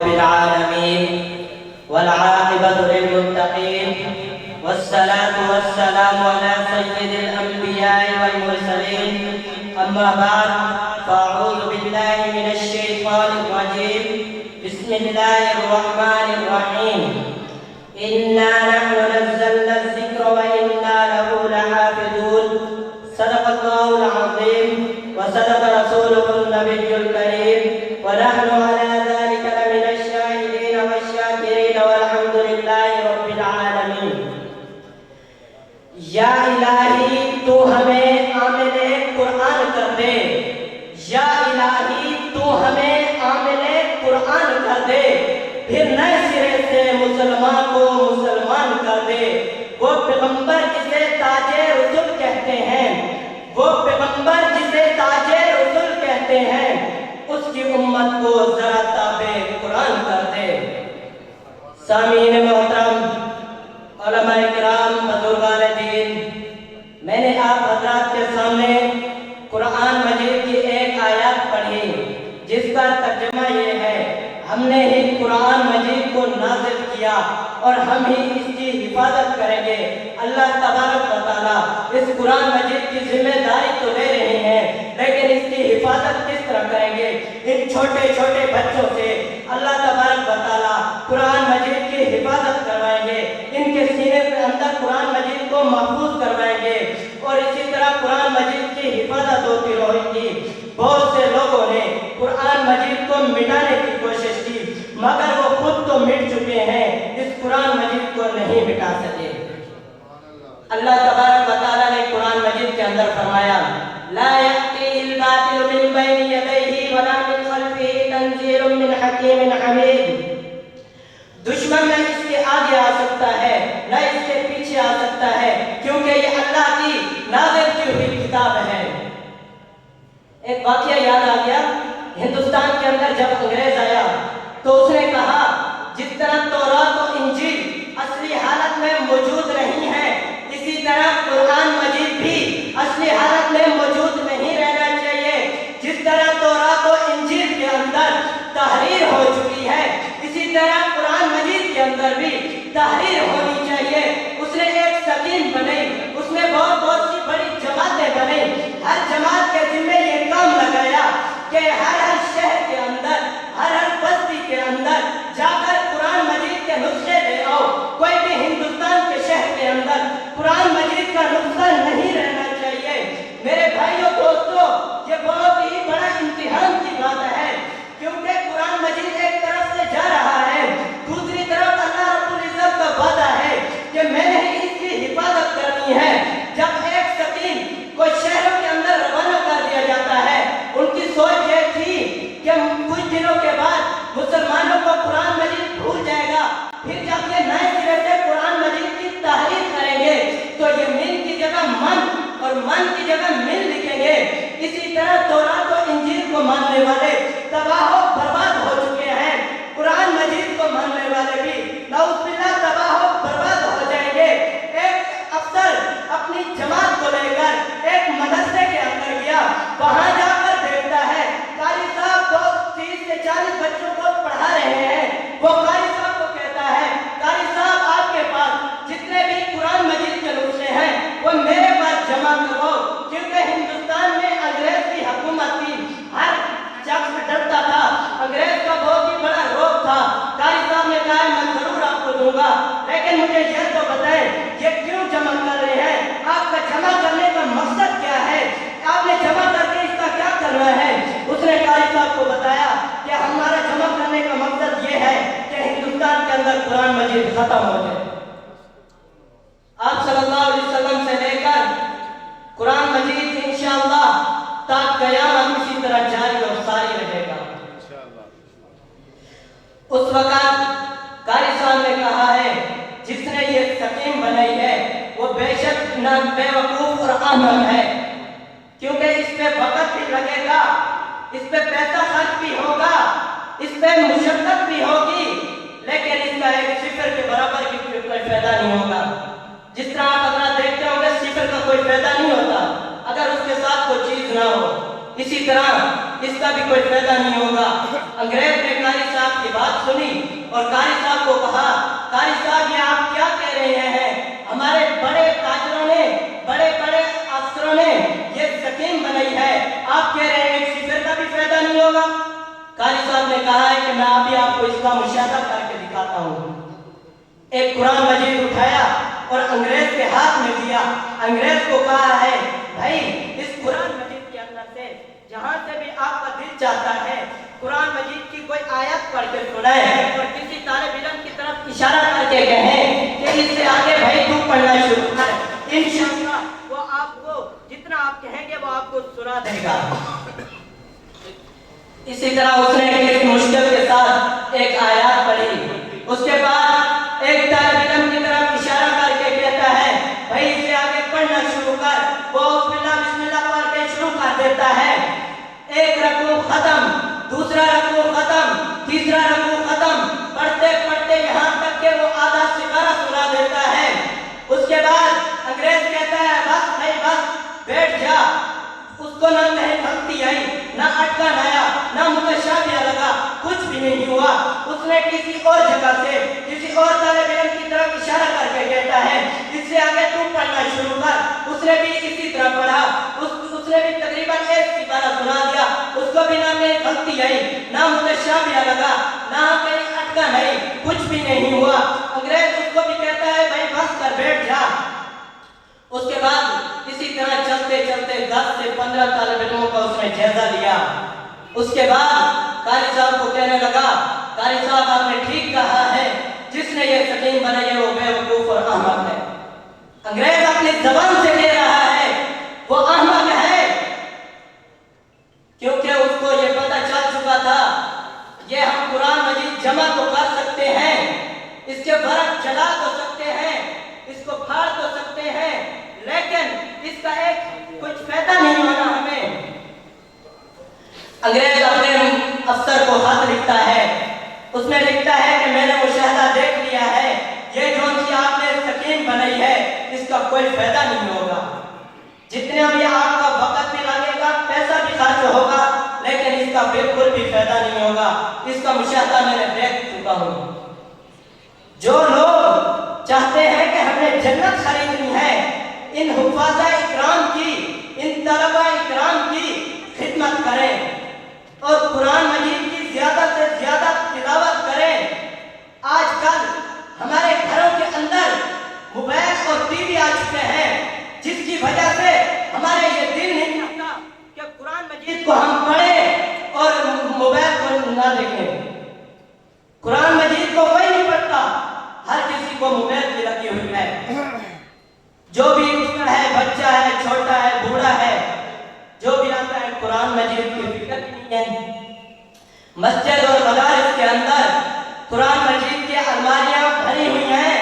العالمين والعاقبة للمتقين والصلاة والسلام على سيد الأنبياء والمرسلين أما بعد فأعوذ بالله من الشيطان الرجيم بسم الله الرحمن الرحيم إنا نحن نزلنا الذكر وإنا له لحافظون صدق الله العظيم وصدق رسوله النبي الكريم ونحن على ذلك لمن الشاهدين والشاكرين والحمد لله رب العالمين یا الہی تو ہمیں عامل قرآن کر دے یا الہی تو ہمیں عامل قرآن کر دے پھر نئے سرے سے مسلمان کو مسلمان کر دے وہ پیغمبر جسے تاج رسول کہتے ہیں وہ پیغمبر جسے تاج رسول کہتے ہیں اس کی امت کو ذرا تابع قرآن کر دے سامعین محترم علماء کرام بزرگان دین میں نے آپ حضرات کے سامنے قرآن مجید کی ایک آیات پڑھی جس کا ترجمہ یہ ہے ہم نے ہی قرآن مجید کو نازل کیا اور ہم ہی اس کی حفاظت کریں گے اللہ تبارک و تعالیٰ اس قرآن مجید کی ذمہ داری تو لے رہے ہیں لیکن اس کی حفاظت کس طرح کریں گے ان چھوٹے چھوٹے بچوں سے اللہ تبارک و تعالیٰ قرآن مجید کی حفاظت کروائیں گے ان کے سینے کے اندر قرآن مجید کو محفوظ کروائیں گے اور اسی طرح قرآن مجید کی حفاظت ہوتی رہے گی بہت سے لوگوں نے قرآن مجید کو مٹانے کی کوشش کی مگر وہ خود تو مٹ چکے ہیں اس قرآن مجید کو نہیں مٹا سکے اللہ تبارک و تعالیٰ نے قرآن مجید کے اندر فرمایا لا يأتيه الباطل من بين يديه ولا من خلفه تنزيل من حكيم حميد دشمن نہ اس کے آگے آ سکتا ہے نہ اس کے پیچھے آ سکتا ہے کیونکہ یہ اللہ کی نازل کی ہوئی کتاب ہے ایک واقعہ یاد آ گیا ہندوستان کے اندر جب انگریز آیا تو اس نے کہا جس طرح تورات و انجیل اصلی حالت میں موجود نہیں ہے اسی طرح قرآن مجید بھی اصلی حالت میں موجود نہیں رہنا چاہیے جس طرح تورات و انجیل کے اندر تحریر ہو چکی ہے اسی طرح قرآن مجید کے اندر بھی تحریر ہونی چاہیے اس نے ایک سکیم بنائی اس نے بہت سی بڑی جماعتیں بنائی ہر جماعت کے ذمہ یہ کام لگایا کہ ہر شہر کے اندر ہر بستی کے اندر جا کر قرآن مجید کے نسخے لے آؤ کوئی بھی ہندوستان کے شہر کے اندر قرآن مجید کا نسخہ نہیں رہنا چاہیے میرے بھائیوں دوستوں یہ بہت ہی بڑا امتحان کی بات ہے کیونکہ قرآن مجید ایک طرف سے جا رہا ہے دوسری طرف اللہ رب العزت کا وعدہ ہے کہ میں نے اس کی حفاظت کرنی ہے جب ایک سکین کو شہروں کے اندر روانہ کر دیا جاتا ہے ان کی سوچ یہ تھی کہ کچھ دنوں کے بعد مسلمانوں کو قرآن مجید بھول جائے گا پھر جب یہ نئے سرے سے قرآن مجید کی تحریر کریں گے تو یہ من کی جگہ من اور من کی جگہ من لکھیں گے اسی طرح تورات و انجیل کو ماننے والے تباہ و برباد ہو چکے ہیں قرآن مجید کو ماننے والے بھی نعوذ باللہ تباہ و برباد ہو جائیں گے ایک افسر اپنی جماعت کو لے کر ایک مدرسے کے اندر گیا وہاں جا کر دیکھتا ہے قاری صاحب 30 سے 40 بچوں کو پڑھا رہے ہیں وہ قاری صاحب کو کہتا ہے قاری صاحب آپ کے پاس جتنے بھی قرآن مجید کے نسخے ہیں وہ میرے پاس جمع کرو کیونکہ ہندوستان میں انگریز کی حکومت تھی ہر شخص ڈرتا تھا انگریز کا بہت ہی بڑا روب تھا قاری صاحب نے کہا میں ضرور آپ کو دوں گا لیکن مجھے یہ تو بتائیں یہ کیوں جمع کر رہے ہیں آپ کا جمع کرنے کا مقصد کیا ہے آپ نے جمع کر کے اس کا کیا کرنا ہے اس نے قاری صاحب کو بتایا کہ ہمارا جمع کرنے کا مقصد یہ ہے کہ ہندوستان کے اندر قرآن مجید ختم ہو جائے آپ صلی اللہ علیہ وسلم سے لے کر قرآن مجید انشاءاللہ تا قیامت اسی طرح جاری اور ساری رہے گا اس وقت قاری صاحب نے کہا ہے جس نے یہ سکیم بنائی ہے وہ بے شک نہ بے وقوف اور احمق ہے کیونکہ اس پہ وقت بھی لگے گا اس پہ پیسہ خرچ بھی ہوگا اس پہ مشقت بھی ہوگی لیکن اس کا ایک صفر کے برابر کی کوئی فائدہ نہیں ہوگا جس طرح آپ اگر دیکھتے ہوں گے صفر کا کوئی فائدہ نہیں ہوتا اگر اس کے ساتھ کوئی چیز نہ ہو اسی طرح اس کا بھی کوئی فائدہ نہیں ہوگا۔ انگریز نے قاری صاحب کی بات سنی اور قاری صاحب کو کہا، قاری صاحب یہ آپ کیا کہہ رہے ہیں؟ ہمارے بڑے تاجروں نے، بڑے بڑے افسروں نے یہ سکیم بنائی ہے، آپ کہہ رہے ہیں اس فکر کا بھی فائدہ نہیں ہوگا؟ قاری صاحب نے کہا ہے کہ میں ابھی آپ کو اس کا مشاہدہ کر کے دکھاتا ہوں۔ ایک قرآن مجید اٹھایا اور انگریز کے ہاتھ میں دیا۔ انگریز کو کہا ہے بھائی اس قرآن مجید کے اندر سے جہاں سے بھی آپ کا دل چاہتا ہے قرآن مجید کی کوئی آیت پڑھ کے سنائیں اور کسی طالب علم کی طرف اشارہ کر کے کہیں کہ اس سے آگے بھائی تو پڑھنا شروع کر، انشاءاللہ وہ آپ کو جتنا آپ کہیں گے وہ آپ کو سنا دے گا۔ اسی طرح اس نے ایک مشکل کے ساتھ ایک آیات پڑھی، اس کے بعد ایک طالب علم کی طرف اشارہ کر کے کہتا ہے بھائی اس سے آگے پڑھنا شروع کر، وہ بسم اللہ پڑھ کے شروع کر دیتا ہے۔ ایک رکوع ختم، دوسرا رکوع ختم، تیسرا رکوع ختم، پڑھتے پڑھتے یہاں تک کہ وہ آدھا سپارہ سنا دیتا ہے۔ اس کے بعد انگریز کہتا ہے بس بھائی بس بیٹھ جا۔ اس کو نہ کہیں غلطی آئی، نہ اٹکن آیا، نہ متشابہ لگا، کچھ بھی نہیں ہوا۔ اس نے کسی اور جگہ سے کسی اور طالب علم کی طرف اشارہ کر کے کہتا ہے اس سے آگے تو پڑھنا شروع کر۔ اس نے بھی اسی طرح پڑھا، اس نے بھی تقریباً ایک سپارہ سنا دیا۔ اس کو بھی نہ کہیں غلطی آئی، نہ متشابہ لگا، نہ کہیں اٹکن آئی، کچھ بھی نہیں ہوا۔ انگریز اس کو بھی کہتا ہے بھائی بس کر بیٹھ جا۔ اس کے بعد اسی طرح چلتے چلتے 10 سے 15 طالب علموں کا اس نے جائزہ لیا۔ اس کے بعد قاری صاحب کو کہنے لگا قاری صاحب آپ نے ٹھیک کہا ہے، جس نے یہ سکیم بنائی ہے وہ بے وقوف اور احمق ہے۔ انگریز اپنی زبان سے کہہ رہا ہے وہ احمق ہے، کیونکہ اس کو یہ پتہ چل چکا تھا یہ ہم قرآن مجید جمع تو کر سکتے ہیں، اس کے برق چلا تو سکتے ہیں، اس کو پھاڑ تو سکتے ہیں، لیکن اس کا ایک کچھ فائدہ نہیں ہونا ہمیں۔ انگریز اپنے افسر کو خط لکھتا ہے، اس میں لکھتا ہے کہ میں نے مشاہدہ دیکھ لیا ہے، یہ جو سی آپ نے سکیم بنائی ہے اس کا کوئی فائدہ نہیں ہوگا، جتنا بھی آپ کا وقت بھی لگے گا، پیسہ بھی خرچ ہوگا، لیکن اس کا بالکل بھی فائدہ نہیں ہوگا، اس کا مشاہدہ میں نے دیکھ چکا ہوں۔ جو لوگ چاہتے ہیں کہ ہمیں جنت خریدنی ہے، ان حفاظہ اکرام کی، ان طلبہ اکرام کی خدمت کریں اور قرآن مجید کی زیادہ سے زیادہ تلاوت کریں۔ آج کل ہمارے گھروں کے اندر موبائل اور ٹی وی آ چکے ہیں، جس کی وجہ سے ہمارے یہ دل نہیں چاہتا کہ قرآن مجید کو ہم پڑھیں اور موبائل کو نہ دیکھیں۔ قرآن مجید کو کوئی نہیں پڑھتا، ہر کسی کو موبائل کی لگی ہوئی ہے۔ جو بھی اٹھتا ہے، بچہ ہے، چھوٹا ہے، بوڑھا ہے، جو بھی آتا ہے قرآن مجید کی فکر نہیں ہے۔ مسجد اور مدارس کے اندر قرآن مجید کی الماریاں بھری ہوئی ہیں،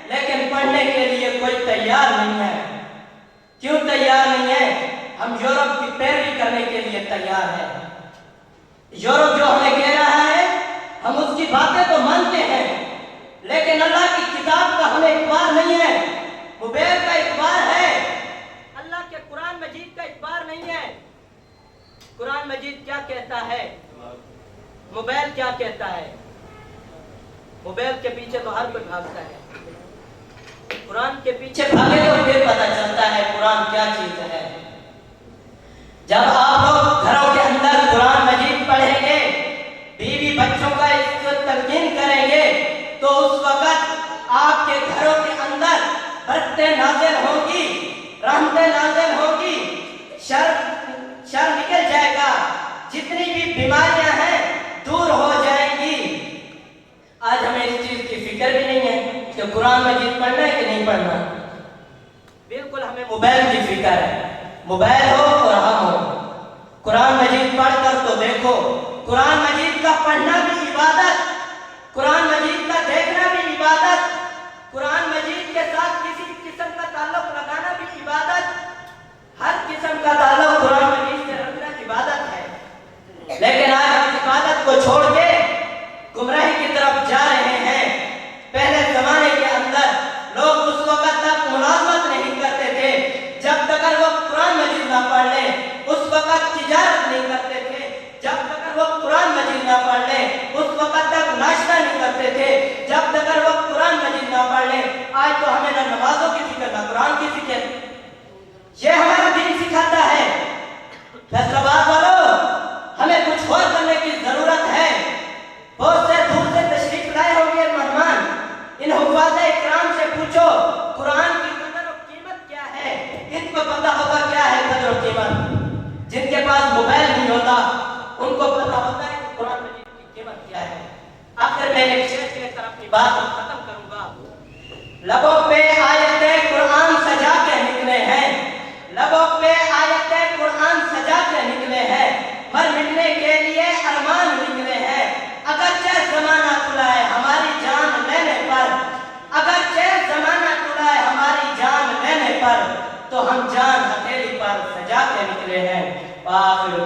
لیکن پڑھنے کے لیے کوئی تیار نہیں ہے۔ کیوں تیار نہیں ہے؟ ہم یورپ کی پیروی کرنے کے لیے تیار ہیں۔ یورپ جو ہمیں کہہ رہا ہے ہم اس کی باتیں تو مانتے ہیں، لیکن اللہ کی کتاب کا ہمیں اعتبار نہیں ہے، موبائل کا اعتبار ہے، اللہ کے قرآن مجید کا اعتبار نہیں ہے۔ قرآن مجید کیا کہتا ہے، موبائل کیا کہتا ہے؟ موبائل کے پیچھے تو ہر کوئی بھاگتا ہے، قرآن کے پیچھے بھاگے تو پھر پتہ چلتا ہے قرآن کیا چیز ہے۔ جب آپ لوگ گھروں کے اندر قرآن مجید پڑھیں گے، بیوی بچوں کا اس کو تلقین کریں گے، تو اس وقت آپ کے گھروں کے اندر برکتیں نازل ہوں گی، رحمتیں نازل ہوں گی، شر نکل جائے گا، جتنی بھی بیماریاں ہیں دور ہو جائیں گی۔ آج ہمیں اس چیز کی فکر بھی نہیں ہے کہ قرآن مجید پڑھنا ہے کہ نہیں پڑھنا، بالکل ہمیں موبائل کی فکر ہے، موبائل ہو اور ہم ہو۔ قرآن مجید پڑھ کر تو دیکھو، قرآن مجید کا پڑھنا بھی عبادت، قرآن مجید کا دیکھنا بھی عبادت، قرآن مجید کے ساتھ کسی قسم کا تعلق لگانا بھی عبادت، ہر قسم کا تعلق قرآن مجید سے رکھنا عبادت ہے۔ لیکن آج ہم عبادت کو چھوڑ کے گمراہی کی طرف جا رہے ہیں۔ پہلے زمانے کے اندر لوگ اس وقت تک ملازمت نہیں کرتے تھے جب تک وہ قرآن مجید نہ پڑھ لیں، اس وقت تجارت مجید نہ پڑھ لیں اس وقت تک ناشتہ نہیں کرتے تھے جب تک وہ قرآن مجید نہ پڑھ لیں. آج تو ہمیں نہ نمازوں کی فکر نہ قرآن کی فکر. یہ ہمارا دین سکھاتا ہے. فیصل آباد والوں ہمیں کچھ اور کرنے کی ضرورت ہے. بہت سے دور سے تشریف لائے ہوں گے مہمان. ان حفاظ اکرام سے پوچھو قرآن کی قدر و قیمت کیا ہے. ان کو پتہ ہوگا کیا ہے قدر و قیمت. جن کے پاس موبائل نہیں ہوتا ان کو پتہ ہوتا ہے کہ قرآن مجید کی قیمت کیا ہے. آخر میں ایک شعر کے طرف اپنی بات ختم کروں گا. لبوں پہ آیتیں قرآن سجا کے نکلے ہیں. لبوں پہ آیتیں قرآن سجا کے نکلے ہیں. مر مٹنے کے لیے ارمان نکلے ہیں. اگرچہ زمانہ تلا ہے ہماری جان لینے پر, اگرچہ زمانہ تلا ہے ہماری جان لینے پر, تو ہم جان ہتھیلی پر سجا کے نکلے ہیں. وآخر